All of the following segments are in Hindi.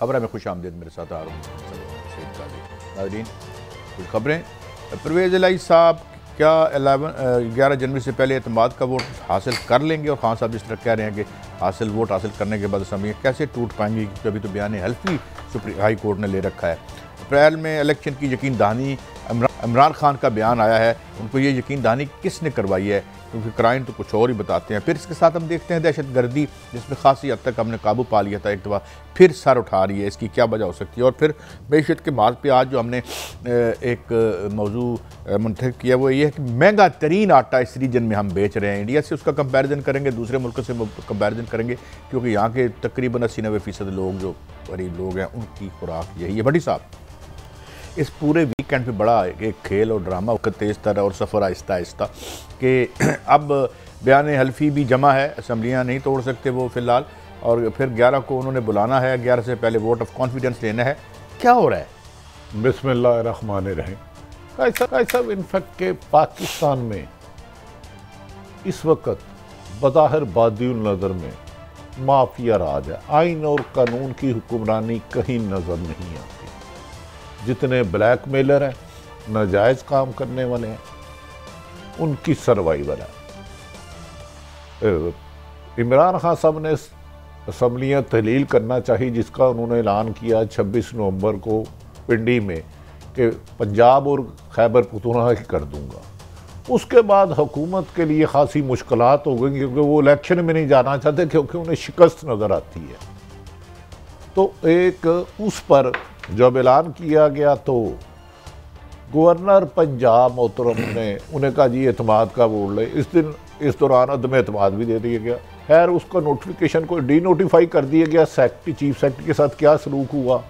खबर में खुश आमदीद, मेरे साथ आ रहा हूँ नाज़रीन। कुछ खबरें। परवेज़ इलाही साहब क्या 11 जनवरी से पहले एतमाद का वोट हासिल कर लेंगे, और खान साहब जिस तरह कह रहे हैं कि वोट हासिल करने के बाद असम्बलियाँ कैसे टूट पाएंगी, क्योंकि अभी तो बयान हल्फी सुप्रीम हाई कोर्ट ने ले रखा है। अप्रैल में इलेक्शन की यकीन दहानी इमरान खान का बयान आया है, उनको ये यकीन दहानी किसने करवाई है, क्योंकि क्राइम तो कुछ और ही बताते हैं। फिर इसके साथ हम देखते हैं दहशत गर्दी, जिसमें खासी हद तक हमने काबू पा लिया था, एक दफ़ा फिर सर उठा रही है। इसकी क्या वजह हो सकती है? और फिर मैशत के मार्ग पे आज जो हमने एक मौजू मुंतखब किया वो ये है कि महंगा तरीन आटा इस रीजन में हम बेच रहे हैं। इंडिया से उसका कंपैरिजन करेंगे, दूसरे मुल्क से कंपैरिजन करेंगे, क्योंकि यहाँ के तकरीबन 80-90% लोग जो गरीब लोग हैं उनकी खुराक यही है। बड़ी साहब, इस पूरे वीकेंड पे बड़ा एक खेल और ड्रामा तेज़ तर और सफ़र आहिस्ता आहिस्ता कि अब बयान हल्फी भी जमा है, असम्बलियाँ नहीं तोड़ सकते वो फ़िलहाल, और फिर 11 को उन्होंने बुलाना है, 11 से पहले वोट ऑफ कॉन्फिडेंस लेना है। क्या हो रहा है? बिस्मिल्लाहिर्रहमानिर्रहीम। सब इनफैक्ट के पाकिस्तान में इस वक्त बज़ाहिर बादियुल नज़र में माफिया राज है, आइन और कानून की हुक्मरानी कहीं नज़र नहीं आती। जितने ब्लैक मेलर हैं, नाजायज़ काम करने वाले हैं, उनकी सर्वाइवल है। इमरान खान साहब ने असम्बलियाँ तहलील करना चाहिए, जिसका उन्होंने ऐलान किया 26 नवंबर को पिंडी में कि पंजाब और खैबर पख्तूनख्वा की कर दूंगा। उसके बाद हुकूमत के लिए खासी मुश्किलात हो गई, क्योंकि वो इलेक्शन में नहीं जाना चाहते, क्योंकि उन्हें शिकस्त नज़र आती है। तो एक उस पर जब ऐलान किया गया तो गवर्नर पंजाब मोहतरम ने उन्हें कहा जी एतमाद का वोट ले। इस दौरान अदम एतमाद भी दे दिया गया। खैर उसका नोटिफिकेशन को डी नोटिफाई कर दिया गया। सेक्रेटरी चीफ सेक्रेटरी के साथ क्या सलूक हुआ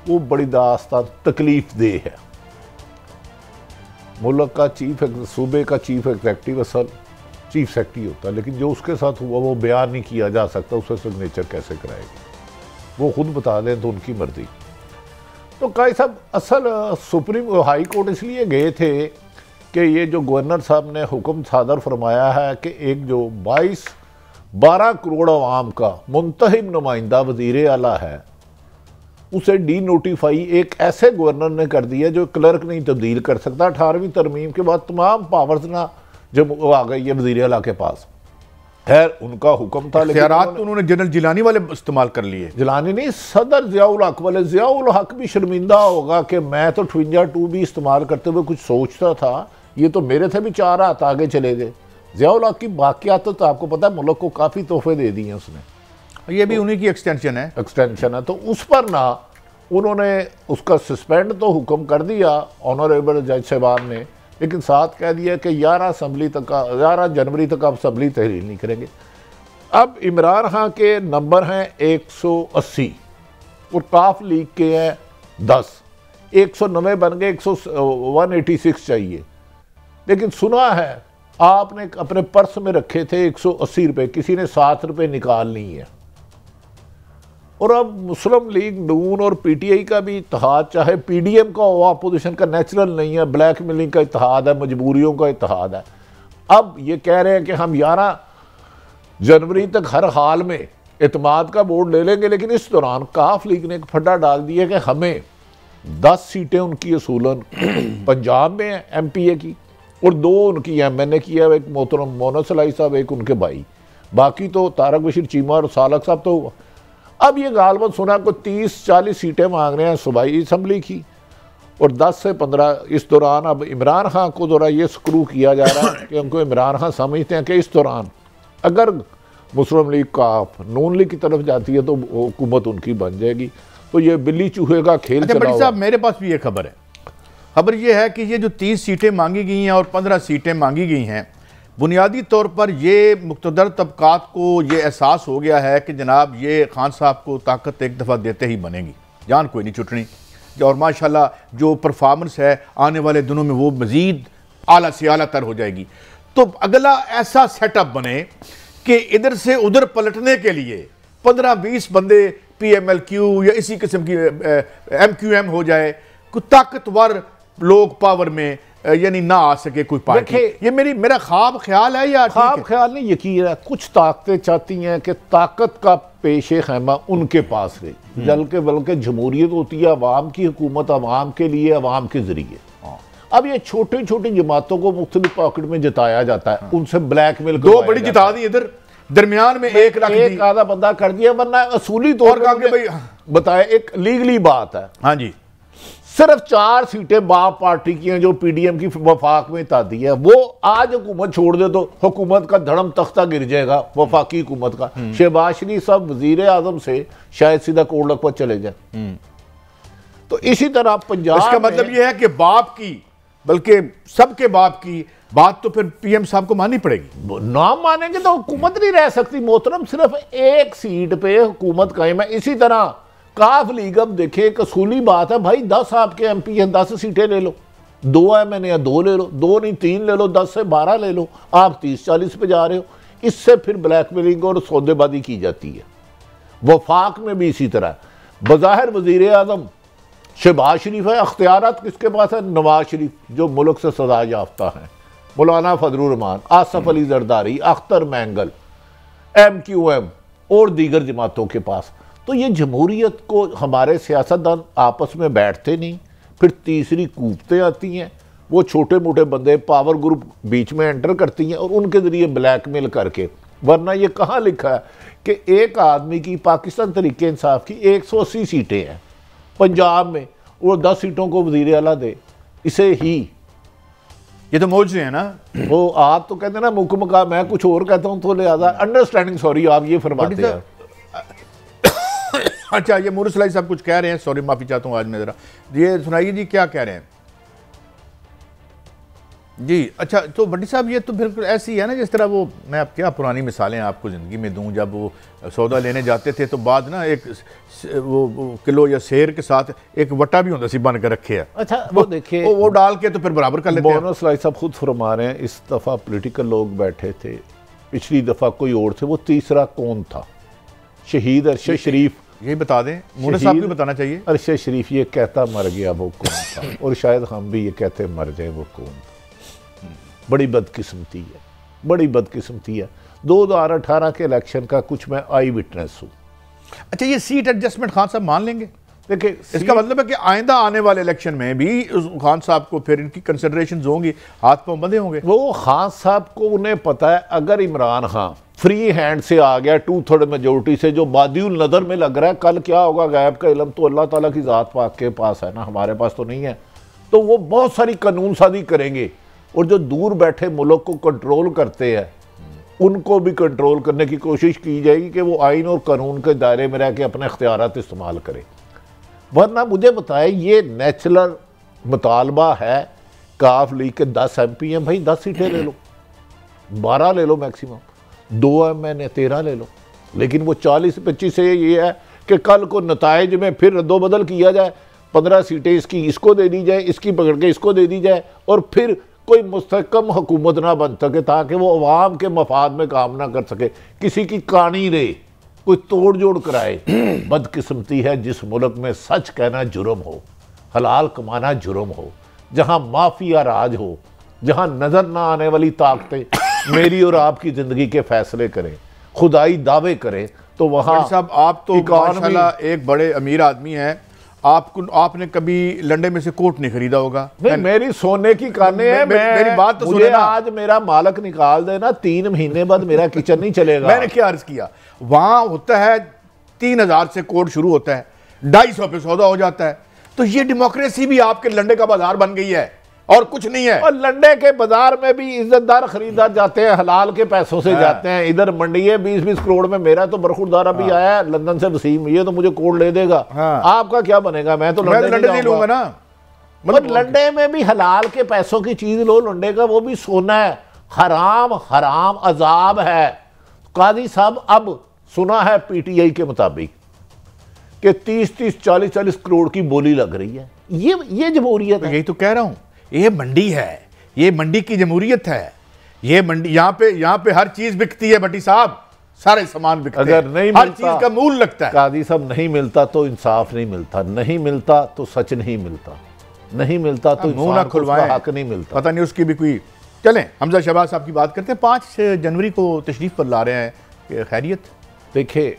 वो बड़ी दास्तान तकलीफ दे है। मुल्क का सूबे का चीफ एग्जेक्टिव असल चीफ सेक्रेटरी होता है, लेकिन जो उसके साथ हुआ वो बयान नहीं किया जा सकता। उससे सिग्नेचर कैसे कराएगी वो खुद बता दें तो उनकी मर्जी। तो काई साहब असल सुप्रीम हाई कोर्ट इसलिए गए थे कि ये जो गवर्नर साहब ने हुक्म सादर फरमाया है कि एक जो 12 करोड़ अवाम का मुंतखब नुमाइंदा वज़ीर आला है, उसे डी नोटिफाई एक ऐसे गवर्नर ने कर दिया जो क्लर्क नहीं तब्दील कर सकता। 18वीं तरमीम के बाद तमाम पावर्स ना जब आ गई है वज़ीर आला के पास। खैर उनका हुक्म था, लेकिन तो उन्होंने जनरल जिलानी वाले इस्तेमाल कर लिए। जिलानी नहीं, सदर ज़ियाउल हक वाले। ज़ियाउल हक भी शर्मिंदा होगा कि मैं तो 52 भी इस्तेमाल करते हुए कुछ सोचता था, ये तो मेरे से भी 4 हाथ आगे चले गए। ज़ियाउल हक की बाकियात तो आपको पता है, मुल्क को काफ़ी तोहफे दे दिए उसने। ये भी उन्हीं की एक्सटेंशन है। तो उस पर ना उन्होंने उसका सस्पेंड तो हुक्म कर दिया ऑनरेबल जज साहबान ने, लेकिन साथ कह दिया कि 11 जनवरी तक आप असम्बली तहरीर नहीं करेंगे। अब इमरान खान के नंबर हैं 180 और काफ लीग के हैं 10। 190 बन गए, 186 चाहिए। लेकिन सुना है आपने अपने पर्स में रखे थे 180 रुपये, किसी ने 7 रुपये निकाल ली है। और अब मुस्लिम लीग नून और पीटीआई का भी इत्तेहाद, चाहे पीडीएम का हो, अपोजिशन का नेचुरल नहीं है, ब्लैक मेलिंग का इत्तेहाद है, मजबूरियों का इत्तेहाद है। अब ये कह रहे हैं कि हम 11 जनवरी तक हर हाल में एतमाद का वोट ले लेंगे, लेकिन इस दौरान काफ लीग ने एक फड्डा डाल दिया कि हमें 10 सीटें उनकी असूलन पंजाब में हैं एमपीए की, और 2 उनकी एमएनए की है, एक मोहतरम मोहम्मद सलाई साहब, एक उनके भाई, बाकी तो तारक बशीर चीमा और सालक साहब। तो अब ये गालबन सुना को 30-40 सीटें मांग रहे हैं सूबाई असम्बली की, और 10 से 15। इस दौरान अब इमरान खान को जरा ये स्क्रू किया जा रहा है कि उनको इमरान खान समझते हैं कि इस दौरान अगर मुस्लिम लीग का नून लीग की तरफ जाती है तो हुकूमत उनकी बन जाएगी। तो ये बिल्ली चूहे का खेल चला हुआ। साहब मेरे पास भी ये खबर है। खबर ये है कि ये जो 30 सीटें मांगी गई हैं और 15 सीटें मांगी गई हैं, बुनियादी तौर पर ये मुक़्तदर तबकात को ये एहसास हो गया है कि जनाब ये खान साहब को ताकत एक दफ़ा देते ही बनेगी, जान कोई नहीं छुटनी। और माशाल्लाह जो परफॉर्मेंस है आने वाले दिनों में वो मज़ीद आला से आला तर हो जाएगी। तो अगला ऐसा सेटअप बने कि इधर से उधर पलटने के लिए 15-20 बंदे PMLQ या इसी किस्म की MQM हो जाए, कुछ ताकतवर लोग पावर में, यानी ना आ सके कोई पार्टी? ये मेरा ख्वाब ख्याल है या ख्वाब ख्याल नहीं, यकीन है कुछ ताकतें चाहती हैं कि ताकत का पेशे खैमा उनके पास रहे, बल्कि जमहूरियत होती है अवाम की हुकूमत, अवाम के लिए, अवाम के जरिए। अब ये छोटी छोटी जमातों को मुख्तलिफ पॉकेट में जिताया जाता है, उनसे ब्लैकमेल, 2 बड़ी जिता दी इधर, दरमियान में 1 लाख एक आधा बंदा कर दिया, वरना असूली तौर पर भाई बताया एक लीगली बात है। हाँ जी, सिर्फ 4 सीटें बाप पार्टी की हैं जो पीडीएम की वफाक में तादी है, वो आज हुकूमत छोड़ दे तो हुकूमत का धड़म तख्ता गिर जाएगा, वफाकी हुकूमत का। शहबाज शरीफ साहब वजीर आजम से शायद सीधा कोट लखपत चले जाए। तो इसी तरह पंजाब, इसका मतलब यह है कि बाप की, बल्कि सबके बाप की बात तो फिर पीएम साहब को माननी पड़ेगी। ना मानेंगे तो हुकूमत नहीं रह सकती मोहतरम, सिर्फ 1 सीट पे हुकूमत कायम है। इसी तरह काफ लीग, अब देखे एक असूली बात है भाई, 10 आपके एमपी हैं, 10 सीटें ले लो, 2 एमएनए या 2 ले लो, 2 नहीं 3 ले लो, 10 से 12 ले लो, आप 30-40 पे जा रहे हो। इससे फिर ब्लैकमेलिंग और सौदेबाजी की जाती है। वफाक में भी इसी तरह, बज़ाहिर वजीर आजम शहबाज शरीफ है, अख्तियारात किसके पास है? नवाज शरीफ जो मुल्क से सजा याफ्ता है, मौलाना फजलुर रहमान, आसफ अली जरदारी, अख्तर मैंगल, MQM और दीगर जमातों के पास। तो ये जमहूरियत को हमारे सियासतदान आपस में बैठते नहीं, फिर तीसरी कूफतें आती हैं, वो छोटे मोटे बंदे पावर ग्रुप बीच में एंटर करती हैं और उनके ज़रिए ब्लैकमेल करके। वरना ये कहाँ लिखा है कि एक आदमी की पाकिस्तान तरीके इंसाफ की 180 सीटें हैं पंजाब में, वो 10 सीटों को वज़ीर आला दे, इसे ही ये तो मौज हैं ना। वो आप तो कहते हैं ना मुकम्मका, मैं कुछ और कहता हूँ, तो लिहाजा अंडरस्टैंडिंग, सॉरी आप ये फरमाते हैं। अच्छा, ये मूर सलाई साहब कुछ कह रहे हैं, सॉरी माफ़ी चाहता हूँ आज मैं ज़रा, ये सुनाइए जी क्या कह रहे हैं जी। अच्छा, तो भट्टी साहब ये तो बिल्कुल ऐसी है ना जिस तरह वो, मैं अब क्या पुरानी मिसालें आपको ज़िंदगी में दूं, जब वो सौदा लेने जाते थे तो बाद ना एक वो किलो या शेर के साथ एक वट्टा भी होता सी बन कर रखे है। अच्छा, वो देखिए वो डाल के तो फिर बराबर कर लेते हैं। मोहन सलाई साहब खुद फरमा रहे हैं, इस दफ़ा पोलिटिकल लोग बैठे थे, पिछली दफ़ा कोई और थे, वो तीसरा कौन था? शहीद अरशद शरीफ, यही बता दें, मोहन साहब को बताना चाहिए। अरशद शरीफ ये कहता मर गया वो कौन था, और शायद हम भी ये कहते मर जाए वो कौन था। बड़ी बदकिस्मती है, बड़ी बदकिस्मती है। 2018 के इलेक्शन का कुछ मैं आई विटनेस हूँ। अच्छा, ये सीट एडजस्टमेंट खान साहब मान लेंगे? देखिए, इसका मतलब है कि आइंदा आने वाले इलेक्शन में भी खान साहब को फिर इनकी कंसिडरेशंस होंगी, हाथ पांव बंधे होंगे। वो खान साहब को उन्हें पता है, अगर इमरान खान फ्री हैंड से आ गया 2/3 मेजोरिटी से, जो बादियुल नज़र में लग रहा है, कल क्या होगा गैब का इल्म तो अल्लाह ताला की ज़ात पाक के पास है ना, हमारे पास तो नहीं है। तो वो बहुत सारी कानून साजी करेंगे, और जो दूर बैठे मुल्क को कंट्रोल करते हैं उनको भी कंट्रोल करने की कोशिश की जाएगी कि वो आइन और कानून के दायरे में रह के अपने इख्तियारात इस्तेमाल करें। वरना मुझे बताएं, ये नेचुरल मुतालबा है काफ लीग के 10 MP हैं भाई, 10 सीटें ले लो, 12 ले लो मैक्सिमम, 2 MNA 13 ले लो, लेकिन वो 40-25 से ये है कि कल को नताइज में फिर रद्दोबदल किया जाए, 15 सीटें इसकी इसको दे दी जाए, इसकी पकड़ के इसको दे दी जाए, और फिर कोई मुस्तहकम हुकूमत ना बन सके ताकि वो अवाम के मफाद में काम ना कर सके, किसी की कहानी रहे, कोई तोड़ जोड़ कराए। बदकिस्मती है जिस मुल्क में सच कहना जुर्म हो, हलाल कमाना जुर्म हो, जहाँ माफिया राज हो, जहाँ नजर ना आने वाली ताकतें मेरी और आपकी जिंदगी के फैसले करें, खुदाई दावे करें, तो वहाँ साहब आप तो माशाल्लाह एक बड़े अमीर आदमी हैं, आपने कभी लंडे में से कोट नहीं खरीदा होगा। नहीं, मेरी सोने की काने है। मेरी बात तो मुझे आज मेरा मालक निकाल देना, 3 महीने बाद मेरा किचन नहीं चलेगा। मैंने क्या अर्ज किया, वहां होता है 3000 से कोट शुरू होता है, 250 पे सौदा हो जाता है। तो ये डेमोक्रेसी भी आपके लंडे का बाजार बन गई है और कुछ नहीं है। और लंडे के बाजार में भी इज्जतदार खरीदार जाते हैं, हलाल के पैसों से जाते हैं। इधर मंडी है 20-20 करोड़ में, मेरा तो बरखुरदार अभी आया है लंदन से वसीम, ये तो मुझे कोड ले देगा। आपका क्या बनेगा? मैं तो लंडे नहीं लूंगा ना। मतलब लंडे में भी हलाल के पैसों की चीज लो, लंडे का वो भी सोना है, हराम हराम अजाब है। काजी साहब, अब सुना है PTI के मुताबिक कि 30-30, 40-40 करोड़ की बोली लग रही है। ये जमहूरियत है। यही तो कह रहा हूं, ये मंडी है, ये मंडी की जमहूरियत है। ये मंडी, यहाँ पे हर चीज बिकती है भट्टी साहब, सारे सामान बिकते हैं। अगर नहीं हर चीज का मूल लगता है। काजी साहब, नहीं मिलता तो इंसाफ नहीं मिलता, नहीं मिलता तो सच नहीं मिलता। नहीं मिलता तो मुंह ना खुलवाएं, हक नहीं मिलता। पता नहीं उसकी भी कोई। चलें हमजा शहबाज साहब की बात करते हैं। 5 जनवरी को तशरीफ पर ला रहे हैं कि खैरियत। देखिए,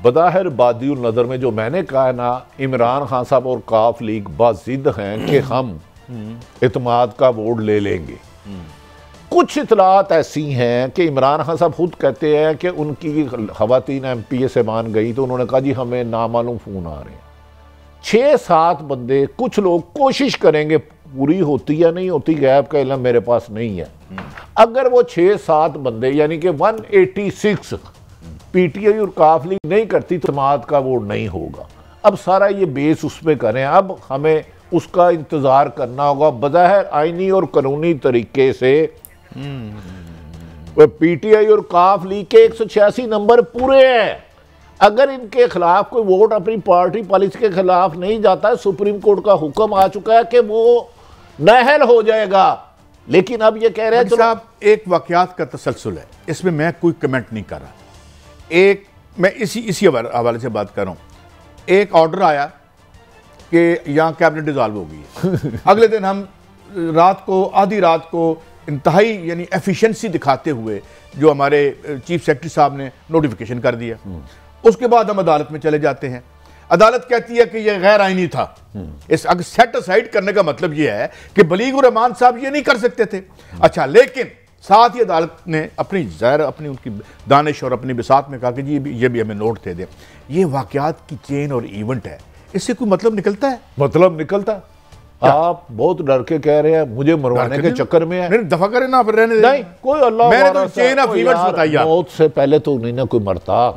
बज़ाहिर बादियुल नज़र में जो मैंने कहा है ना, इमरान खान साहब और काफ लीग बाजिद हैं कि हम इत्माद का वोट ले लेंगे। कुछ इतलात ऐसी हैं कि इमरान खान साहब खुद कहते हैं कि उनकी ख़वातीन MPA से मान गई तो उन्होंने कहा जी हमें नामालूम फ़ोन आ रहे हैं। 6-7 बंदे, कुछ लोग कोशिश करेंगे, पूरी होती या नहीं होती गैब का इल्म मेरे पास नहीं है। अगर वो 6-7 बंदे यानी कि 186 PTI और काफ लीग नहीं करती तो इत्माद का वोट नहीं होगा। अब सारा ये बेस उस पर करें, अब हमें उसका इंतज़ार करना होगा। बज़ाहिर आइनी और कानूनी तरीके से PTI और काफ लीग के 186 नंबर पूरे हैं। अगर इनके खिलाफ कोई वोट अपनी पार्टी पॉलिसी के खिलाफ नहीं जाता है, सुप्रीम कोर्ट का हुक्म आ चुका है कि वो नाअहल हो जाएगा। लेकिन अब ये कह रहे हैं साहब एक वाकयात का तसलसल है, इसमें मैं कोई कमेंट नहीं कर रहा। एक मैं इसी हवाले से बात कर रहा हूँ। एक ऑर्डर आया कि यहाँ कैबिनेट डिसॉल्व हो गई है। अगले दिन हम रात को, आधी रात को इंतहाई यानी एफिशिएंसी दिखाते हुए जो हमारे चीफ सेक्रेटरी साहब ने नोटिफिकेशन कर दिया। उसके बाद हम अदालत में चले जाते हैं। अदालत कहती है कि यह गैर आईनी था। इस अगर सेट असाइड करने का मतलब यह है कि बलीगुर रहमान साहब ये नहीं कर सकते थे। अच्छा, लेकिन साथ ही अदालत ने अपनी उनकी दानिश और अपनी बिसात में कहा कि जी ये भी हमें नोट दे दें। ये वाकयात की चेन और इवेंट है, इससे कोई मतलब निकलता है? मतलब निकलता है। आप बहुत डर के कह रहे हैं, मुझे मरवाने के चक्कर में है। दफा करें ना, फिर रहने नहीं, कोई अल्लाह मैंने तो चेन ऑफ इवेंट्स बताया। मौत से पहले तो नहीं ना कोई मरता।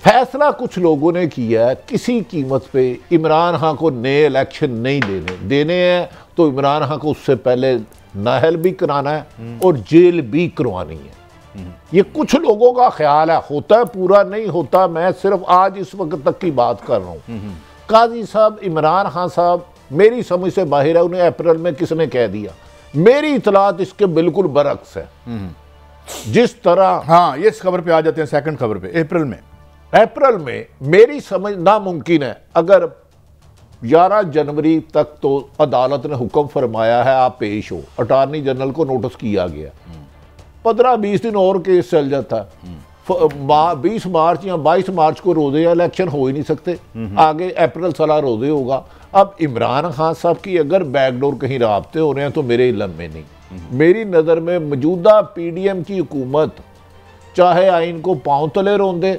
फैसला कुछ लोगों ने किया है किसी कीमत पे इमरान खान को नए इलेक्शन नहीं देने हैं, तो इमरान खान को उससे पहले नाअहल भी कराना है और जेल भी करवानी है। ये कुछ लोगों का ख्याल है, होता है पूरा नहीं होता। मैं सिर्फ आज इस वक्त तक की बात कर रहा हूँ। काजी साहब, इमरान खान साहब मेरी समझ से बाहर है। उन्हें अप्रैल में किसने कह दिया? मेरी इतलात इसके बिल्कुल बरक्स है। जिस तरह, हाँ, ये इस खबर पे आ जाते हैं, सेकंड खबर पे। अप्रैल में मेरी समझ नामुमकिन है। अगर 11 जनवरी तक तो अदालत ने हुक्म फरमाया है आप पेश हो, अटॉर्नी जनरल को नोटिस किया गया, 15-20 दिन और केस चल जाता है। 20 मार्च या 22 मार्च को रोजे इलेक्शन हो ही नहीं सकते। आगे अप्रैल साला रोजे होगा। अब इमरान खान साहब की अगर बैकडोर कहीं राब्ते हो रहे हैं तो मेरे इल्म में नहीं। मेरी नज़र में मौजूदा PDM की हुकूमत चाहे आइन को पांव तले रोंदे,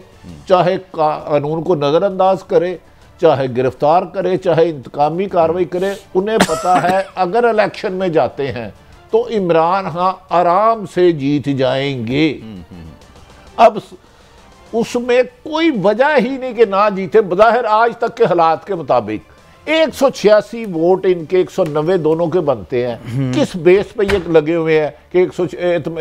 चाहे कानून को नज़रअंदाज करे, चाहे गिरफ्तार करे, चाहे इंतकामी कार्रवाई करे, उन्हें पता है अगर इलेक्शन में जाते हैं तो इमरान खान आराम से जीत जाएंगे। अब उसमें कोई वजह ही नहीं कि ना जीते। बज़ाहिर आज तक के हालात के मुताबिक 186 वोट इनके 190 दोनों के बनते हैं। किस बेस पे ये लगे हुए हैं कि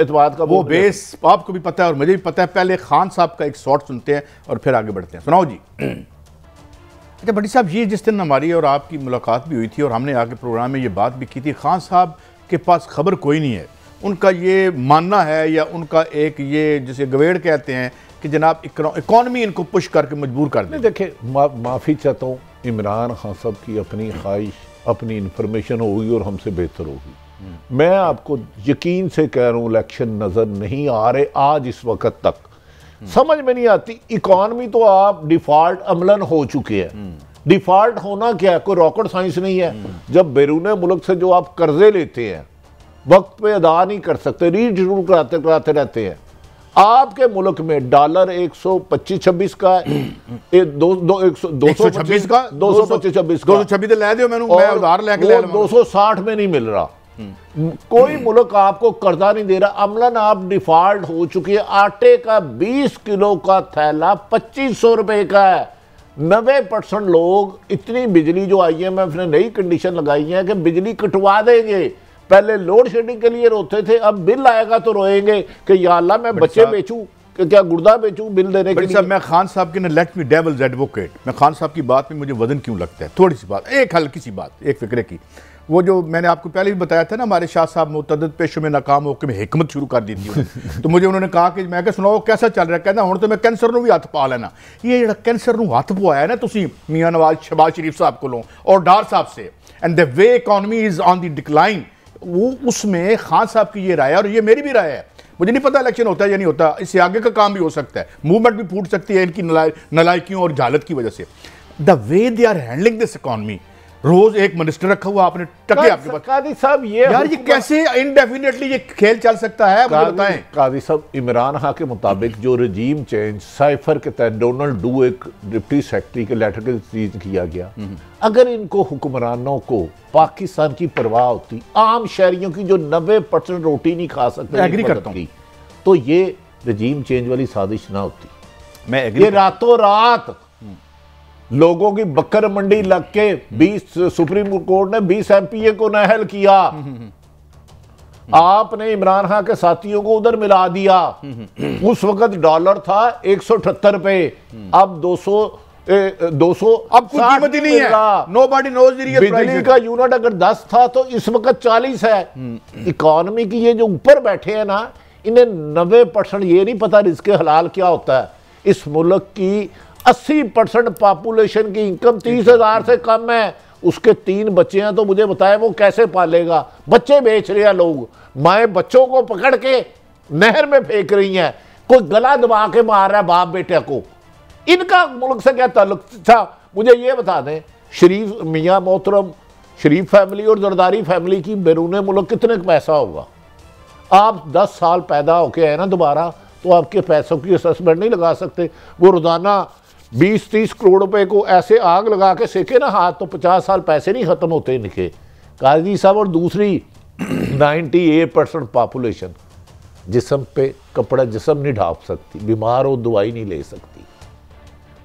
एतमाद का वो बेस आपको भी पता है और मुझे भी पता है। पहले खान साहब का एक शॉट सुनते हैं और फिर आगे बढ़ते हैं। सुनाओ जी। अच्छा भट्टी साहब, ये जिस दिन हमारी और आपकी मुलाकात भी हुई थी और हमने आगे प्रोग्राम में ये बात भी की थी, खान साहब के पास खबर कोई नहीं है। उनका ये मानना है या उनका एक ये जिसे गवेड़ कहते हैं कि जनाब इकॉनमी इनको पुश करके मजबूर कर दे। देखिए, माफ़ी चाहता हूँ, इमरान खान साहब की अपनी ख्वाहिश, अपनी इंफॉर्मेशन होगी और हमसे बेहतर होगी। मैं आपको यकीन से कह रहा हूँ इलेक्शन नज़र नहीं आ रहे आज इस वक्त तक। समझ में नहीं आती। इकॉनमी तो आप डिफॉल्ट अमलन हो चुके हैं। डिफॉल्ट होना क्या है, कोई रॉकेट साइंस नहीं है। जब बैरून मुल्क से जो आप कर्जे लेते हैं वक्त पे अदा नहीं कर सकते, रीशेड्यूल कराते रहते हैं। आपके मुल्क में डॉलर 125-26 का, 226 का, 226 ले दो मैंने, मैं उधार लेके ले 260 में नहीं मिल रहा। कोई मुल्क आपको कर्जा नहीं दे रहा। अमलन आप डिफॉल्ट हो चुकी है। आटे का 20 किलो का थैला 2500 रुपए का है। 90% लोग, इतनी बिजली जो IMF ने नई कंडीशन लगाई है कि बिजली कटवा देंगे। पहले लोड शेडिंग के लिए रोते थे, अब बिल आएगा तो रोएंगे कि या अल्लाह मैं बच्चे बेचूं, क्या गुर्दा बेचूं बिल देने के लिए। मैं खान साहब के ना, लेट मी डेविल्स एडवोकेट, मैं खान साहब की बात में मुझे वजन क्यों लगता है। थोड़ी सी बात, एक हल्की सी बात, एक फिक्रे की। वो जो मैंने आपको पहले भी बताया था ना, हमारे शाह साहब मुतअद्दिद पेशों में नाकाम होकर में हिकमत शुरू कर दी थी तो मुझे उन्होंने कहा कि मैं क्या सुनाओ कैसा चल रहा है, कहना हुण तो मैं कैंसर नूं भी हत्थ पा लेना। ये जिहड़ा कैंसर नूं हत्थ पवाया ना तुसीं मियाँ नवाज शहबाज शरीफ साहब कोलों और डार साहब से, and the way economy is on the decline, वो उसमें खान साहब की ये राय है और ये मेरी भी राय है। मुझे नहीं पता इलेक्शन होता है या नहीं होता, इससे आगे का काम भी हो सकता है, मूवमेंट भी फूट सकती है इनकी नलायकियों और जहालत की वजह से। The way they are handling this economy, रोज एक मिनिस्टर रखा हुआ आपने टके आपके पास। कादी साहब ये यार ये कैसे इंडेफिनेटली ये खेल चल सकता है, मुझे बताएं। कादी साहब, इमरान खान के मुताबिक जो रजीम चेंज साइफर के तहत डोनाल्ड डू एक डिप्टी सेक्रेटरी के लेटर के चीज किया गया, अगर इनको हुक्मरानों को पाकिस्तान की परवाह होती, आम शहरियों की जो 90% रोटी नहीं खा सकते, एग्री करता हूं, तो ये रजीम चेंज वाली साजिश ना होती। मैं एग्री, ये रातों रात लोगों की बकर मंडी लग के 20 सुप्रीम कोर्ट ने 20 एमपीए को नाअहल किया। आपने इमरान खान के साथियों को उधर मिला दिया। उस वक्त डॉलर था 178 रुपए, अब 200 अब कुछ कीमत ही नहीं है। Nobody knows the real price. बिजली का यूनिट अगर 10 था तो इस वक्त 40 है। इकॉनमी की ये जो ऊपर बैठे हैं ना, इन्हें 90% ये नहीं पता रिज़्क़ हलाल क्या होता है। इस मुल्क की 80% पॉपुलेशन की इनकम 30,000 से कम है, उसके 3 बच्चे हैं, तो मुझे बताए वो कैसे पालेगा। बच्चे बेच रहे हैं लोग, माए बच्चों को पकड़ के नहर में फेंक रही हैं, कोई गला दबा के मार रहा है बाप बेटे को। इनका मुल्क से क्या ताल्लुक था, मुझे ये बता दें। शरीफ मियाँ मोहतरम शरीफ फैमिली और जरदारी फैमिली की बैरून मुल्क कितने पैसा होगा? आप 10 साल पैदा होके आए ना दोबारा, तो आपके पैसों की असेसमेंट नहीं लगा सकते। वो रोजाना 20-30 करोड़ रुपए को ऐसे आग लगा के सेके ना हाथ, तो 50 साल पैसे नहीं खत्म होते इनके। काजी साहब, और दूसरी 98% पॉपुलेशन जिस्म पे कपड़ा जिस्म नहीं ढाप सकती, बीमार हो दवाई नहीं ले सकती,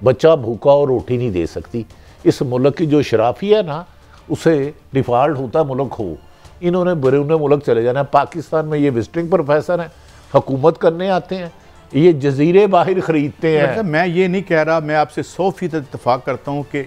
बच्चा भूखा और रोटी नहीं दे सकती। इस मुल्क की जो शराफी है ना, उसे डिफ़ॉल्ट होता मुल्क हो। इन्होंने बैरून मुल्क चले जाना है। पाकिस्तान में ये विजिटिंग प्रोफेसर हैं, हुकूमत करने आते हैं, ये जजीरे बाहर खरीदते हैं। मैं ये नहीं कह रहा, मैं आपसे 100% इत्तेफाक करता हूँ कि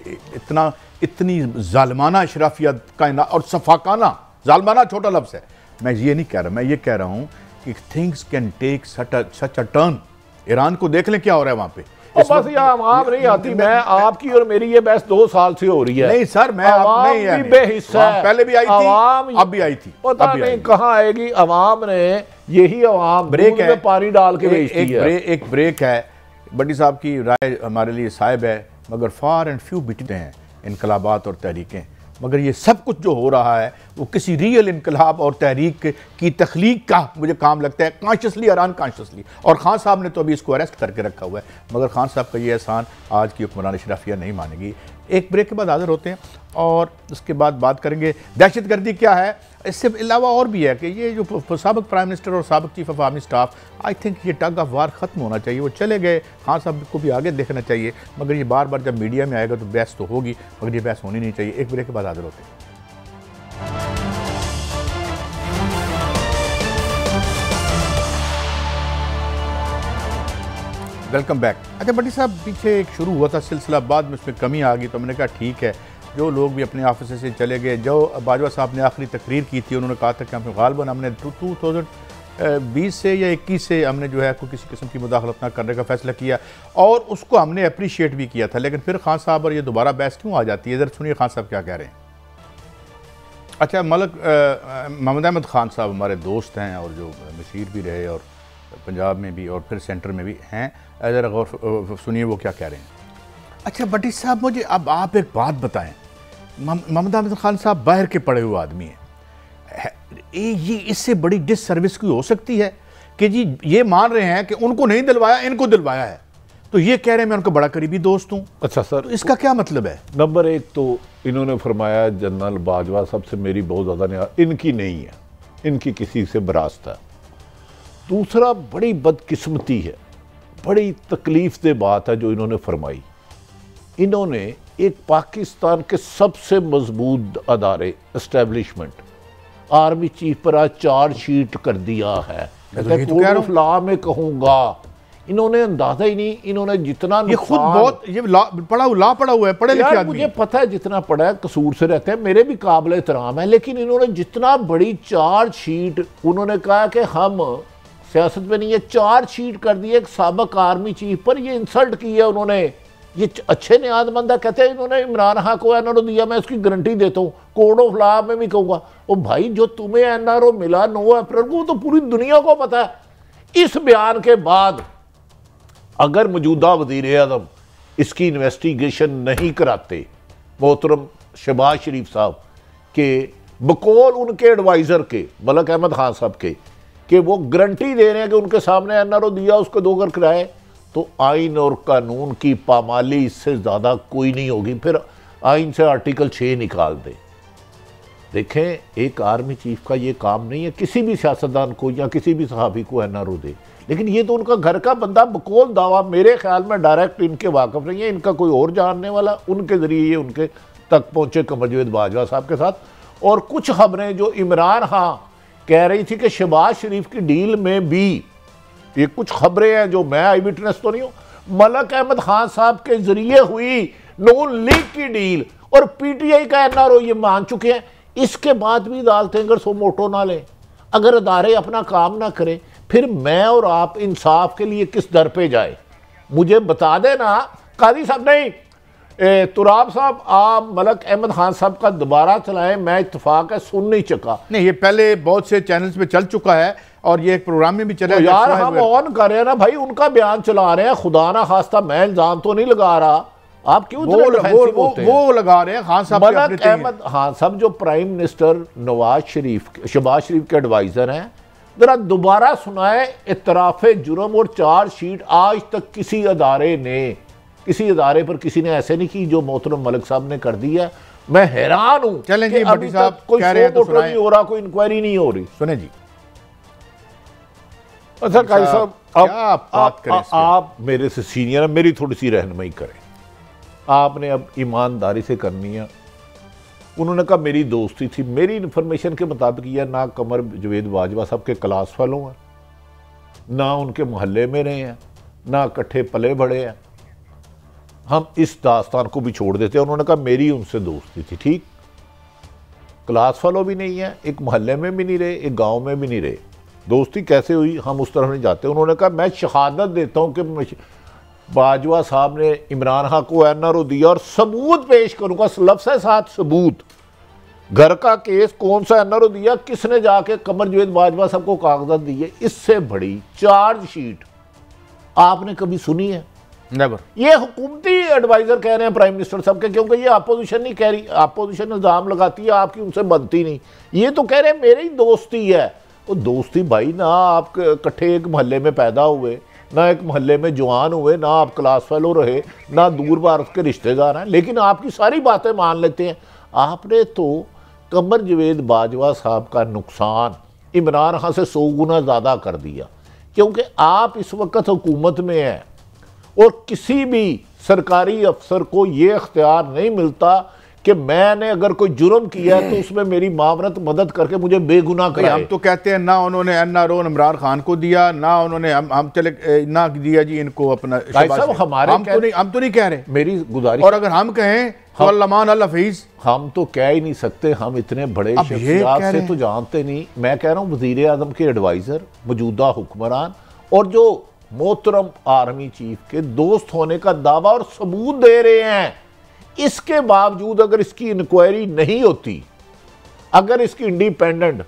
इतनी जालमाना अशराफिया का और सफाकाना, जालमाना छोटा लफ्ज़ है, मैं ये नहीं कह रहा। मैं ये कह रहा हूँ कि things can take such a turn. Iran को देख लें क्या हो रहा है वहाँ पे। बस ये आवाम नहीं आती। मैं आपकी और मेरी ये बहस 2 साल से हो रही है। नहीं सर, मैं नहीं बेहिस्सा है। पहले भी आई थी, अब भी आई थी, पता नहीं कहाँ आएगी। अवाम ने यही अवाम ब्रेक है, पानी डाल के बेचती है। एक ब्रेक है। बड्डी साहब की राय हमारे लिए साहिब है, मगर फार एंड फ्यू बिटते हैं इनकलाबात और तहरीकें। मगर ये सब कुछ जो हो रहा है वो किसी रियल इनकलाब और तहरीक की तख्लीक का मुझे काम लगता है, कॉन्शियसली और अनकॉन्शियसली। और खान साहब ने तो अभी इसको अरेस्ट करके रखा हुआ है, मगर खान साहब का ये एहसान आज की हुक्मरान अशराफिया नहीं मानेगी। एक ब्रेक के बाद हाजिर होते हैं और उसके बाद बात करेंगे दहशतगर्दी क्या है। इससे अलावा और भी है कि ये जो साबिक प्राइम मिनिस्टर और साबिक chief of army staff, I think ये टग ऑफ वार ख़त्म होना चाहिए। वो चले गए, खान साहब को भी आगे देखना चाहिए, मगर ये बार बार जब मीडिया में आएगा तो बहस तो होगी, मगर ये बहस होनी नहीं चाहिए। एक ब्रेक के बाद हाजिर होते हैं। Welcome back. अच्छा बड्डी साहब, पीछे एक शुरू हुआ था सिलसिला, बाद में उसमें कमी आ गई, तो मैंने कहा ठीक है, जो लोग भी अपने ऑफिस से चले गए। जो बाजवा साहब ने आखिरी तकरीर की थी, उन्होंने कहा था कि हमें गालबन हमने 2020 से या 21 से हमने जो है कोई किसी किस्म की मुदाखलत ना करने का फैसला किया, और उसको हमने अप्रिशिएट भी किया था। लेकिन फिर खान साहब और ये दोबारा बहस क्यों आ जाती है? ज़रा सुनिए खान साहब क्या कह रहे हैं। अच्छा, मोहम्मद अहमद खान साहब हमारे दोस्त हैं और जो मशीर भी रहे और पंजाब में भी और फिर सेंटर में भी हैं। ज़रा गौर सुनिए वो क्या कह रहे हैं। अच्छा बड्डी साहब, मुझे अब आप एक बात बताएं। मोहम्मद अहमद खान साहब बाहर के पड़े हुए आदमी हैं, ये इससे बड़ी डिससर्विस कोई हो सकती है कि जी ये मान रहे हैं कि उनको नहीं दिलवाया, इनको दिलवाया है, तो ये कह रहे हैं मैं उनका बड़ा करीबी दोस्त हूँ। अच्छा सर, तो इसका क्या मतलब है? नंबर 1 तो इन्होंने फरमाया जनरल बाजवा साहब से मेरी बहुत ज़्यादा इनकी नहीं है, इनकी किसी से बरासत है। दूसरा, बड़ी बदकिस्मती है, बड़ी तकलीफ दे बात है जो इन्होंने फरमाई। इन्होंने एक पाकिस्तान के सबसे मजबूत अदारे एस्टेब्लिशमेंट आर्मी चीफ पर आज चार्जशीट कर दिया है। मैं में कहूँगा इन्होंने अंदाजा ही नहीं, इन्होंने जितना ये खुद बहुत ये पढ़ा हुआ है, पढ़े लिखे आदमी। मुझे पता है जितना पढ़ा है, कसूर से रहते हैं, मेरे भी काबिल एहतराम है, लेकिन इन्होंने जितना बड़ी चार्जशीट उन्होंने कहा कि हम सियासत में नहीं है, चार्जशीट कर दी एक साबिक आर्मी चीफ पर, ये इंसल्ट की है उन्होंने। ये अच्छे न्याजमंद है, कहते हैं इन्होंने इमरान खान को एनआरओ दिया, मैं उसकी गारंटी देता हूँ, कोड ऑफ लॉ में भी कहूँगा। ओ भाई, जो तुम्हें एनआरओ मिला 9 अप्रैल को, तो पूरी दुनिया को पता है। इस बयान के बाद अगर मौजूदा वज़ीर आज़म इसकी इन्वेस्टिगेशन नहीं कराते, मोहतरम शहबाज शरीफ साहब के बकौल उनके एडवाइज़र के मलक अहमद खान साहब के, कि वो गारंटी दे रहे हैं कि उनके सामने एनआरओ दिया, उसको 2 घर कराए, तो आइन और कानून की पामाली इससे ज़्यादा कोई नहीं होगी। फिर आइन से आर्टिकल 6 निकाल दे। देखें, एक आर्मी चीफ का ये काम नहीं है किसी भी सियासतदान को या किसी भी सहाबी को एनआरओ दे, लेकिन ये तो उनका घर का बंदा बकौल दावा, मेरे ख्याल में डायरेक्ट इनके वाकफ नहीं है, इनका कोई और जानने वाला, उनके ज़रिए ये उनके तक पहुँचे कमर जावेद बाजवा साहब के साथ। और कुछ खबरें जो इमरान खान कह रही थी कि शहबाज शरीफ की डील में भी, ये कुछ खबरें हैं जो मैं आई विटनेस तो नहीं हूँ, मलक अहमद खान साहब के जरिए हुई नून लीग की डील और पीटीआई का एनआरओ ये मान चुके हैं। इसके बाद भी अदालतें अगर सो मोटो ना लें, अगर अदारे अपना काम ना करें, फिर मैं और आप इंसाफ के लिए किस दर पे जाए? मुझे बता देना कादी साहब, नहीं तुराब साहब, आप मलक अहमद खान साहब का दोबारा चलाएं, मैं इत्तफाक है सुन नहीं चुका। नहीं, ये पहले बहुत से चैनल्स पे चल चुका है और ये एक प्रोग्राम में भी चला है। यार हम ऑन कर रहे हैं ना भाई, उनका बयान चला रहे हैं, खुदा ना खास्ता मैं इल्जाम तो नहीं लगा रहा, आप क्यों वो लगा रहे हैं खान साहब। मलक अहमद खान साहब जो प्राइम मिनिस्टर शहबाज शरीफ के एडवाइजर हैं, जरा दोबारा सुनाए इतराफे जुर्म और चार्जशीट आज तक किसी अदारे पर किसी ने ऐसे नहीं की जो मोहतरम मलिक साहब ने कर दी है। मैं हैरान हूं। चलें जी, भट्टी साहब कोई नहीं हो रहा, कोई इंक्वायरी नहीं हो रही। सुने जी। अच्छा काजी साहब, आप मेरे से सीनियर हैं, मेरी थोड़ी सी रहनुमाई करें। आपने अब ईमानदारी से करनी है। उन्होंने कहा मेरी दोस्ती थी, मेरी इन्फॉर्मेशन के मुताबिक यह ना कमर जावेद बाजवा साहब के क्लास फेलो हैं, ना उनके मोहल्ले में रहे हैं, ना इकट्ठे पले बड़े हैं। हम इस दास्तान को भी छोड़ देते हैं। उन्होंने कहा मेरी उनसे दोस्ती थी, ठीक, क्लास फेलो भी नहीं है, एक मोहल्ले में भी नहीं रहे, एक गांव में भी नहीं रहे, दोस्ती कैसे हुई हम उस तरफ नहीं जाते। उन्होंने कहा मैं शहादत देता हूं कि बाजवा साहब ने इमरान खान को एनआरओ दिया और सबूत पेश करूंगा, लफ्ज़ है साथ सबूत, घर का केस, कौन सा एनआरओ दिया, किसने जाके कमर जावेद बाजवा साहब को कागजात दिए। इससे बड़ी चार्जशीट आपने कभी सुनी है? नेवर। ये हुकूमती एडवाइजर कह रहे हैं प्राइम मिनिस्टर साहब के, क्योंकि ये अपोजिशन नहीं कह रही, अपोजिशन इल्जाम लगाती है आपकी उनसे बनती नहीं, ये तो कह रहे हैं मेरी दोस्ती है। वो दोस्ती भाई, ना आप इकट्ठे एक मोहल्ले में पैदा हुए, ना एक मोहल्ले में जवान हुए, ना आप क्लास फेलो रहे, ना दूर भारत के रिश्तेदार हैं, लेकिन आपकी सारी बातें मान लेते हैं। आपने तो कमर जावेद बाजवा साहब का नुकसान इमरान खान से 100 गुना ज़्यादा कर दिया, क्योंकि आप इस वक्त हुकूमत में हैं और किसी भी सरकारी अफसर को ये इख्तियार नहीं मिलता कि मैंने अगर कोई जुर्म किया है तो उसमें मेरी मावरत मदद करके मुझे बेगुनाह कराए। हम तो कहते हैं ना उन्होंने एनआरओ इमरान खान को दिया, ना उन्होंने हम चले ना दिया जी इनको अपना। हमारे हम तो नहीं कह रहे, मेरी गुजारिश, और अगर हम कहें तो अल्लामान अल हफीज, हम तो कह ही नहीं सकते, हम इतने बड़े शख्सियत से तो जानते नहीं। मैं कह रहा हूँ वज़ीर आज़म के एडवाइज़र, मौजूदा हुक्मरान और जो मोहतरम आर्मी चीफ के दोस्त होने का दावा और सबूत दे रहे हैं, इसके बावजूद अगर इसकी इंक्वायरी नहीं होती, अगर इसकी इंडिपेंडेंट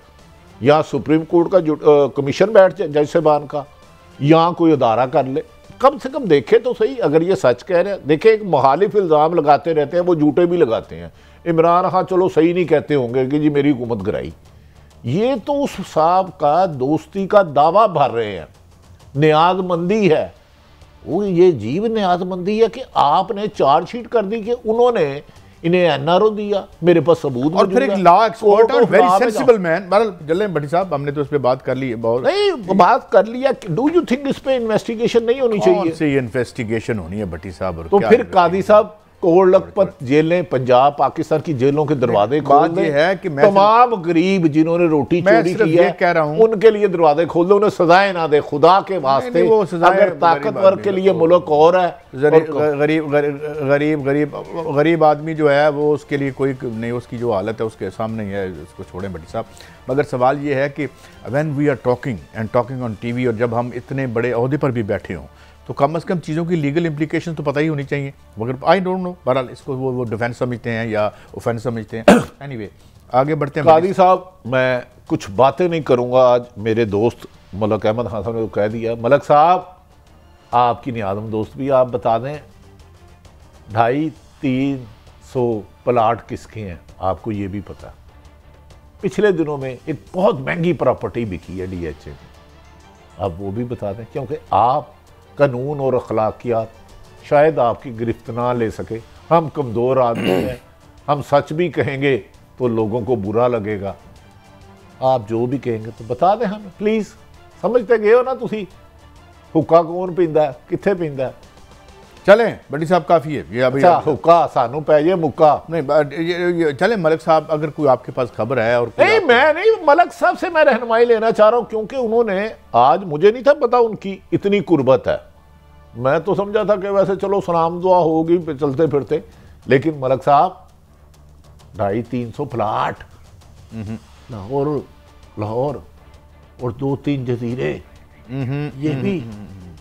या सुप्रीम कोर्ट का जो कमीशन बैठ जाए जज साहबान का, या कोई अदारा कर ले, कम से कम देखे तो सही अगर ये सच कह रहे हैं। देखे, एक मुखालिफ इल्ज़ाम लगाते रहते हैं, वो झूठे भी लगाते हैं। इमरान खान चलो सही नहीं कहते होंगे कि जी मेरी हुकूमत गिराई, ये तो उस साहब का दोस्ती का दावा भर रहे हैं, न्याजमंदी है वो, ये जीव न्याजमंदी है कि आपने चार्जशीट कर दी कि उन्होंने इन्हें एनआरओ दिया, मेरे पास सबूत, और फिर एक लॉ एक्सपर्ट और वेरी सेंसिबल मैन। बहरहाल जल्ले भट्टी साहब, हमने तो इस पे बात कर ली है, बहुत नहीं बात कर लिया। डू यू थिंक इस पे इन्वेस्टिगेशन नहीं होनी चाहिए? से इन्वेस्टिगेशन होनी है भट्टी साहब? तो फिर कादी साहब कोट लखपत जेलें, पंजाब पाकिस्तान की जेलों के दरवाजे खोल दें। है कि तमाम गरीब जिन्होंने रोटी चोरी की है कह रहा हूं, उनके लिए दरवाजे खोल दे, उन्हें सजाएं ना दे खुदा के वास्ते। अगर ताकतवर के लिए मुल्क और है, गरीब आदमी जो है वो उसके लिए कोई नहीं, उसकी जो हालत है उसके सामने ही है, उसको छोड़ें भट्टी साहब। मगर सवाल ये है कि when we are talking on TV, और जब हम इतने बड़े ओहदे पर भी बैठे हों तो कम से कम चीज़ों की लीगल इम्प्लीकेशन तो पता ही होनी चाहिए। मगर आई डोंट नो, बहरहाल इसको वो डिफेंस समझते हैं या ऑफेंस समझते हैं। एनीवे आगे बढ़ते हैं। कादी साहब, मैं कुछ बातें नहीं करूंगा आज। मेरे दोस्त मलक अहमद खान साहब ने कह दिया, मलक साहब आपकी नियाज़म दोस्त भी, आप बता दें 250-300 प्लाट किसके हैं, आपको ये भी पता। पिछले दिनों में एक बहुत महंगी प्रॉपर्टी बिकी है DHA में, आप वो भी बता दें, क्योंकि आप कानून और अखलाकियात शायद आपकी गिरफ्त ना ले सके। हम कमज़ोर आदमी हैं, हम सच भी कहेंगे तो लोगों को बुरा लगेगा। आप जो भी कहेंगे तो बता दें हमें प्लीज़। समझते गए हो ना तुसी हुक्का कौन पींदा है, कित्थे पींदा है। चलें बड़ी साहब, काफ़ी है ये अभी। अच्छा हुक्का सानू पै जे मुक्का नहीं, चलें मलिक साहब, अगर कोई आपके पास खबर है। और नहीं, मैं नहीं, मलक साहब से मैं रहनुमाई लेना चाह रहा हूं, क्योंकि उन्होंने आज, मुझे नहीं था पता उनकी इतनी कुर्बत है। मैं तो समझा था कि वैसे चलो सलाम दुआ होगी चलते फिरते, लेकिन मलक साहब 250-300 प्लाट लाहौर और 2-3 जजीरे,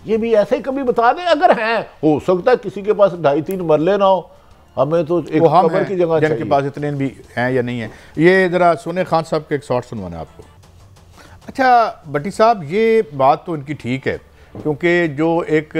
ये भी ऐसे ही कभी बता दें अगर हैं। हो सकता है किसी के पास 2.5-3 मरले ना हो, हमें तो एक कब्र की जगह चाहिए। जिनके पास इतने भी हैं या नहीं है। ये ज़रा सुने खान साहब के एक शॉर्ट सुनवाना आपको। अच्छा भट्टी साहब, ये बात तो इनकी ठीक है, क्योंकि जो एक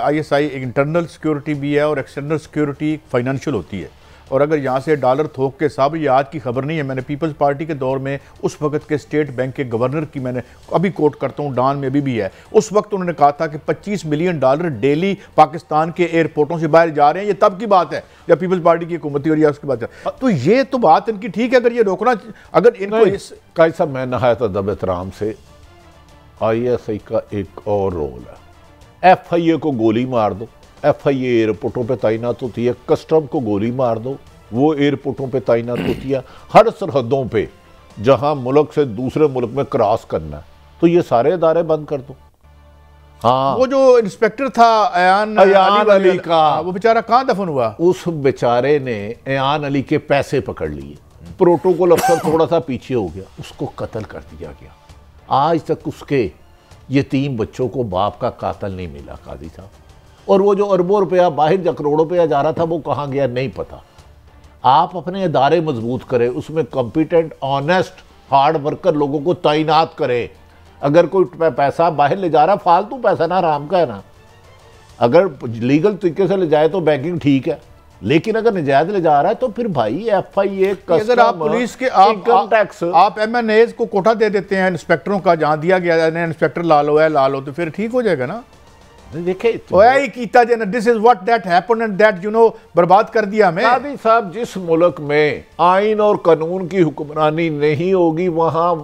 ISI इंटरनल सिक्योरिटी भी है और एक्सटर्नल सिक्योरिटी फाइनेंशियल होती है। और अगर यहाँ से डॉलर थोक के साहब, ये आज की खबर नहीं है, मैंने पीपल्स पार्टी के दौर में उस वक्त के स्टेट बैंक के गवर्नर की मैंने अभी कोट करता हूँ, डान में अभी भी है, उस वक्त उन्होंने कहा था कि $25 मिलियन डेली पाकिस्तान के एयरपोर्टों से बाहर जा रहे हैं। ये तब की बात है जब पीपल्स पार्टी की हुकूमत थी, और ये उसकी बात है। तो ये तो बात इनकी ठीक है, अगर ये रोकना, अगर इनको इस कायद साहब, मैं नहायत अदब एहतराम से, ISI का एक और रोल है। FIA को गोली मार दो, FIA एयरपोर्टों पर तैनात होती है, कस्टम को गोली मार दो, वो एयरपोर्टों पे तैनात होती है, हर सरहदों पे जहां मुल्क से दूसरे मुल्क में क्रॉस करना है, तो ये सारे इदारे बंद कर दो। हाँ, वो जो इंस्पेक्टर था अयान अली का, वो बेचारा कहाँ दफन हुआ? उस बेचारे ने अयान अली के पैसे पकड़ लिए, प्रोटोकॉल अफसर थोड़ा सा पीछे हो गया, उसको कत्ल कर दिया गया। आज तक उसके यतीम बच्चों को बाप का कातिल नहीं मिला काजी साहब। और वो जो अरबों रुपया बाहर या करोड़ों रुपया जा रहा था, वो कहाँ गया नहीं पता। आप अपने इदारे मजबूत करें, उसमें कॉम्पिटेंट ऑनेस्ट हार्ड वर्कर लोगों को तैनात करें। अगर कोई पैसा बाहर ले जा रहा, फालतू पैसा ना, आराम का है ना, अगर लीगल तरीके से ले जाए तो बैंकिंग ठीक है, लेकिन अगर नजायज ले जा रहा है तो फिर भाई FIA, अगर आप पुलिस के इनकम टैक्स, आप MNAs को कोटा दे देते हैं इंस्पेक्टरों का, जहां दिया गया है इंस्पेक्टर ला लो तो फिर ठीक हो जाएगा ना। देखे बर्बाद कर दिया हमें। कादी साहब, जिस मुल्क में आइन और कानून की हुक्मरानी नहीं होगी वहां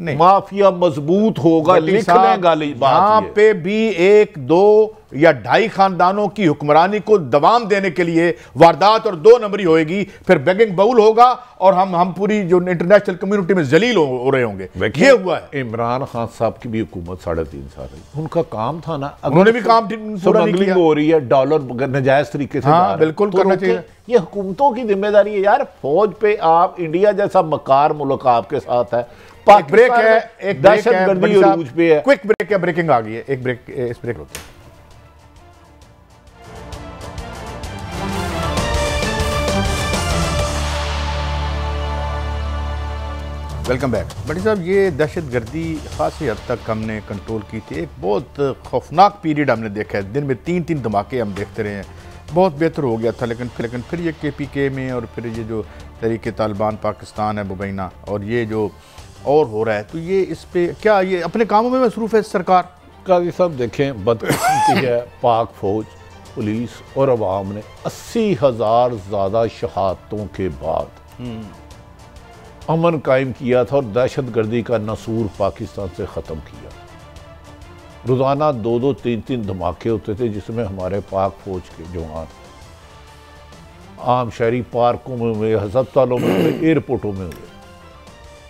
माफिया मजबूत होगा। लिख लें गाली, यहाँ पे भी 1, 2 या 2.5 खानदानों की हुक्मरानी को दवाम देने के लिए वारदात और 2 नंबरी होएगी, फिर बेगिंग बाउल होगा और हम पूरी जो इंटरनेशनल कम्युनिटी में जलील हो रहे होंगे। ये हुआ है। इमरान खान साहब की भी हुकूमत 3.5 साल रही, उनका काम था ना, उन्होंने भी काम पूरा नहीं किया। हो रही है, डॉलर नजायज तरीके से, हाँ, बिल्कुल करना चाहिए। ये हुकूमतों की जिम्मेदारी है यार। फौज पे आप, इंडिया जैसा मकार मुल्क आपके साथ है, एक ब्रेक है, एक दहशतगर्दी अरूज पे है। क्विक ब्रेक है, ब्रेकिंग आ गई है, एक ब्रेक, इस ब्रेक होता है। Welcome back. बड़ी साहब, ये दहशतगर्दी खासी हद तक हमने कंट्रोल की थी। एक बहुत खौफनाक पीरियड हमने देखा है, दिन में 3-3 धमाके हम देखते रहे हैं, बहुत बेहतर हो गया था। लेकिन फिर ये KPK में और फिर ये जो तहरीक तालिबान पाकिस्तान है मुबैना, और ये जो और हो रहा है, तो ये इस पे क्या, ये अपने कामों में मसरूफ़ है सरकार? काजी साहब देखें, बदकिस्मती है, पाक फौज, पुलिस और अवाम ने 80,000 ज़्यादा शहादतों के बाद अमन कायम किया था और दहशतगर्दी का नसूर पाकिस्तान से ख़त्म किया। रोज़ाना 2-2, 3-3 धमाके होते थे जिसमें हमारे पाक फौज के जवान आम शहरी पार्कों में हुए, हस्पतालों में हुए, एयरपोर्टों में हुए।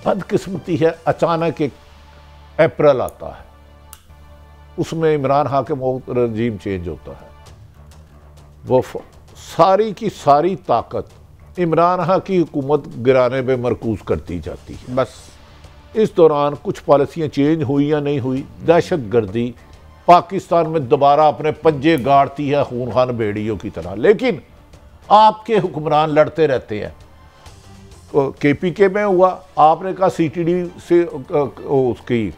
बदकिस्मती है, अचानक एक अप्रैल आता है, उसमें इमरान खान के मौत रजीम चेंज होता है। वो सारी की सारी ताकत इमरान खान की हुकूमत गिराने पे मरकूज करती जाती है। बस इस दौरान कुछ पॉलिसियाँ चेंज हुई या नहीं हुई, दहशत गर्दी पाकिस्तान में दोबारा अपने पंजे गाड़ती है खूनखान भेड़ियों की तरह। लेकिन आपके हुक्मरान लड़ते रहते हैं। KPK में हुआ, आपने कहा CTD से उसकी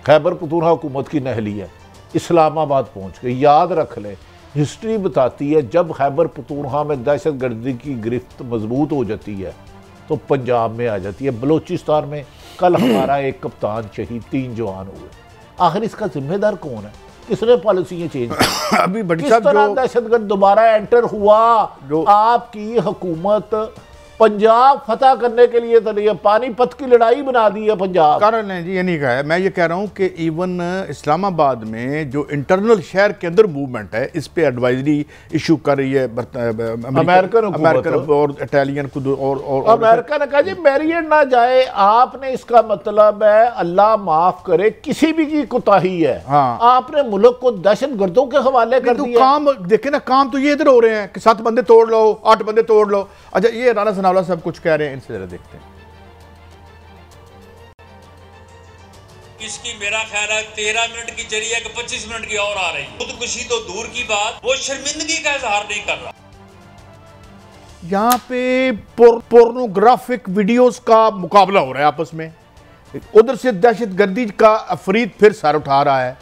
खैबर पख्तूनख्वा हुकूमत की नहली है, इस्लामाबाद पहुंच गई। याद रख लें, हिस्ट्री बताती है जब खैबर पख्तूनख्वा में दहशत गर्दी की गिरफ्त मजबूत हो जाती है तो पंजाब में आ जाती है। बलोचिस्तान में कल हमारा एक कप्तान शहीद, 3 जवान हुए। आखिर इसका जिम्मेदार कौन है? किसने पॉलिसियां चेंज की? अभी बड़ी किस तरह दहशतगर्द दोबारा एंटर हुआ? जो आपकी हुकूमत पंजाब फतह करने के लिए तो पानीपत की लड़ाई बना दी है पंजाब। कारण है जी, ये नहीं कहा है। मैं ये कह रहा हूँ कि इवन इस्लामाबाद में जो इंटरनल शहर के अंदर मूवमेंट है, इस पे एडवाइजरी इशू कर रही है अमेरिकन और इटालियन खुद और अमेरिका ने कहा जी बैरियर ना जाए। आपने इसका मतलब है अल्लाह माफ करे किसी भी की कोताही है। हाँ। आपने मुल्क को दहशत गर्दों के हवाले कर दिया। काम देखे ना, काम तो ये इधर हो रहे हैं कि 7 बंदे तोड़ लो, 8 बंदे तोड़ लो। अच्छा, ये राना सनावला सब कुछ कह रहे हैं, इनसे जरा देखते हैं। इसकी मेरा ख्याल है 13 मिनट की चली है कि 25 मिनट की और आ रही। खुदकुशी तो दूर की बात, वो शर्मिंदगी का इजहार नहीं कर रहा। यहाँ पे पोर्नोग्राफिक वीडियोस का मुकाबला हो रहा है आपस में। उधर से दहशतगर्दी का अफरीद फिर सर उठा रहा है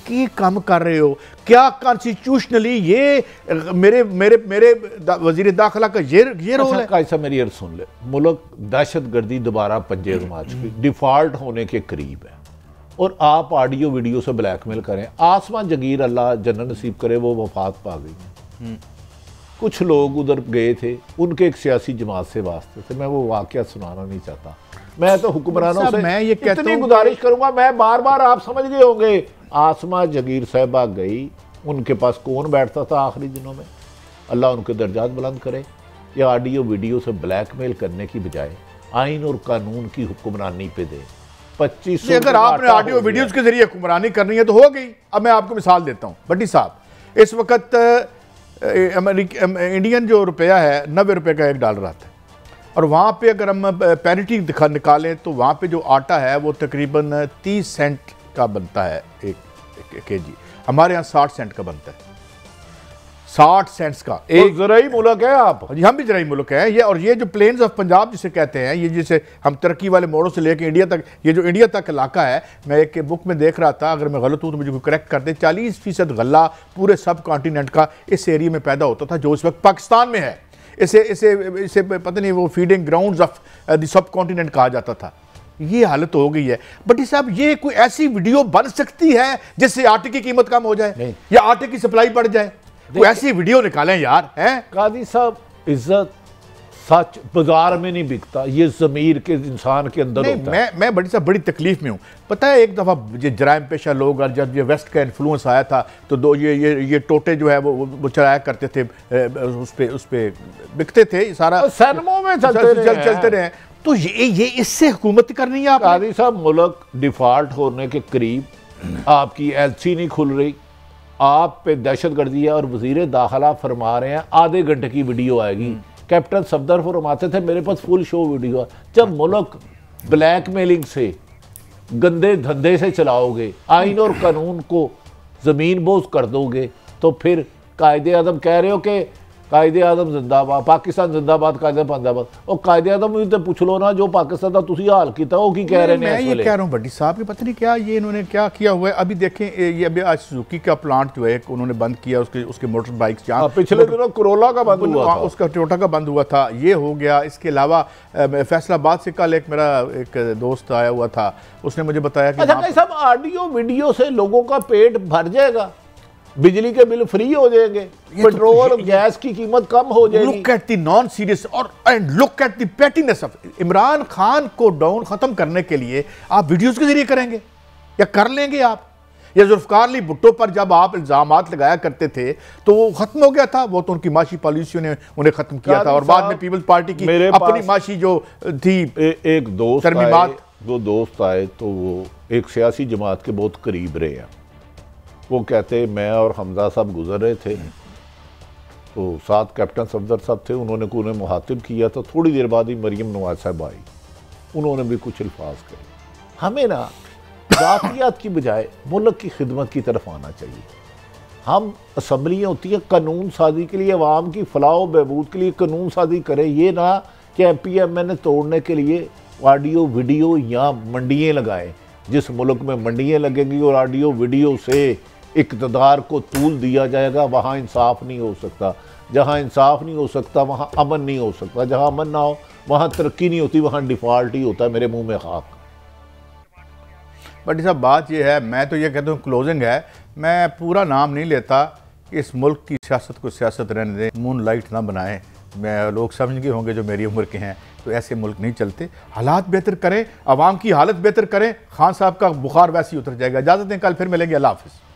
कि काम कर रहे हो क्या कॉन्स्टिट्यूशनली? ये मेरे मेरे मेरे वजीर दाखिला का ये रोल है। कैसा मेरी अर्ज सुन ले, मुल्क दहशतगर्दी दोबारा पंजे आजमा चुकी, डिफॉल्ट होने के करीब है, और आप ऑडियो वीडियो से ब्लैकमेल करें। आसमान जगीर अल्लाह जन्नत नसीब करे, वो वफात पा गई। कुछ लोग उधर गए थे, उनके एक सियासी जमात से वास्ते थे। मैं वो वाकया सुनाना नहीं चाहता। मैं तो हुक्मरानों से मैं ये इतनी गुजारिश करूंगा, मैं बार बार, आप समझ गए होंगे, आसमा जगीर साहबा गई, उनके पास कौन बैठता था आखिरी दिनों में? अल्लाह उनके दर्जात बुलंद करे। या ऑडियो वीडियो से ब्लैकमेल करने की बजाय आइन और कानून की हुक्मरानी पे दे। 25 अगर आपने ऑडियो वीडियोस के जरिए हुक्मरानी करनी है तो हो गई। अब मैं आपको मिसाल देता हूँ भट्टी साहब, इस वक्त इंडियन जो रुपया है 90 रुपये का $1 आता है, और वहाँ पे अगर हम पैरिटी निकालें तो वहाँ पे जो आटा है वो तकरीबन 30 सेंट का बनता है एक केजी। हमारे यहाँ 60 सेंट का बनता है। 60 सेंट्स का एक ज़राई मुल्क है आप। जी, हम भी ज़राई मुल्क हैं। ये और ये जो प्लेन्स ऑफ पंजाब जिसे कहते हैं, ये जिसे हम तरक्की वाले मोड़ों से लेकर इंडिया तक, ये जो इंडिया तक इलाका है, मैं एक बुक में देख रहा था, अगर मैं गलत हूँ तो मुझे करेक्ट कर दे, 40% गल्ला पूरे सब कॉन्टिनेंट का इस एरिया में पैदा होता था, जो इस वक्त पाकिस्तान में है। इसे इसे इसे पता नहीं वो feeding grounds of the sub continent कहा जाता था। ये हालत हो गई है। बट साहब, ये कोई ऐसी वीडियो बन सकती है जिससे आटे की कीमत कम हो जाए या आटे की सप्लाई बढ़ जाए? कोई ऐसी वीडियो निकालें यार। हैं कादी साहब, इज्जत सच बाजार में नहीं बिकता, ये ज़मीर के इंसान के अंदर होता है। मैं बड़ी साहब बड़ी तकलीफ में हूँ। पता है, एक दफ़ा ये जराइम पेशा लोग, और जब ये वेस्ट का इन्फ्लुएंस आया था तो ये टोटे जो है वो चलाया करते थे, उस पे बिकते थे, सारा सैनमों में चलते रहे। तो ये इससे हुकूमत करनी है आप? कादी साहब, मुल्क डिफॉल्ट होने के करीब, आपकी LC नहीं खुल रही, आप पे दहशत गर्दी है, और वजीर दाखिला फरमा रहे हैं आधे घंटे की वीडियो आएगी। कैप्टन सफदर फरमाते थे मेरे पास फुल शो वीडियो है। जब मुल्क ब्लैकमेलिंग से, गंदे धंधे से चलाओगे, आइन और कानून को ज़मीन बोझ कर दोगे, तो फिर कायदे आज़म कह रहे हो कि कायदे आज़म जिंदाबाद, पाकिस्तान जिंदाबाद, कायदे जिंदाबाद। और कायदे आज़म भी तो पूछ लो ना, जो पाकिस्तान का तुसी हाल किया वो की कह रहे हैं। मैं ये कह रहा हूँ भट्टी साहब की पता नहीं क्या ये इन्होंने क्या किया हुआ है। अभी देखें, ये अभी आज सुजुकी का प्लांट जो है उन्होंने बंद किया, उसके मोटर बाइक्स, जहाँ पिछले दिनों कोरोला का बंद हुआ था, उसका टोयोटा का बंद हुआ था, ये हो गया। इसके अलावा फैसलाबाद से कल एक मेरा एक दोस्त आया हुआ था, उसने मुझे बताया कि अच्छा सब ऑडियो वीडियो से लोगों का पेट भर जाएगा, बिजली के बिल फ्री हो जाएंगे, पेट्रोल गैस की कीमत कम हो जाएगी। Look at the non serious और and look at the pettiness of Imran Khan को डाउन खत्म करने के लिए आप वीडियोस के जरिए करेंगे या कर लेंगे आप? या जुल्फ़िकार अली भुट्टो पर जब आप इल्ज़ामात लगाया करते थे तो वो ख़त्म हो गया था, वो तो उनकी माशी पॉलिसियों ने उन्हें ख़त्म किया था और बाद में पीपल्स पार्टी की अपनी माशी जो थी एक दोस्त तरमीमात, वो दोस्त आए तो वो एक सियासी जमात के बहुत करीब रहे हैं। वो कहते मैं और हमजा साहब गुजर रहे थे तो साथ कैप्टन सफदर साहब थे, उन्हें मुहातिब किया तो थोड़ी देर बाद ही मरियम नवाज साहब आई, उन्होंने भी कुछ अल्फाज कहे। हमें ना जातियात की बजाय मुल्क की खिदमत की तरफ आना चाहिए। हम असम्बलियाँ होती है कानून साजी के लिए, अवाम की फलाह बहबूद के लिए कानून साजी करें, ये ना कि MPMN तोड़ने के लिए ऑडियो वीडियो या मंडियाँ लगाएं। जिस मुल्क में मंडियाँ लगेंगी और ऑडियो वीडियो से इक़्तिदार को तूल दिया जाएगा, वहाँ इंसाफ नहीं हो सकता। जहाँ इंसाफ नहीं हो सकता वहाँ अमन नहीं हो सकता, जहाँ अमन ना हो वहाँ तरक्की नहीं होती, वहाँ डिफ़ॉल्ट ही होता है। मेरे मुंह में खाक। बट साहब बात यह है, मैं तो ये कहता हूँ क्लोजिंग है, मैं पूरा नाम नहीं लेता कि इस मुल्क की सियासत को सियासत रहने दें, मून लाइट ना बनाएं। मैं लोग समझ गए होंगे जो मेरी उम्र के हैं, तो ऐसे मुल्क नहीं चलते। हालात बेहतर करें, आवाम की हालत बेहतर करें, खान साहब का बुखार वैसे ही उतर जाएगा। इजाज़त दें, कल फिर मिलेंगे। अल्लाह हाफ़िज़।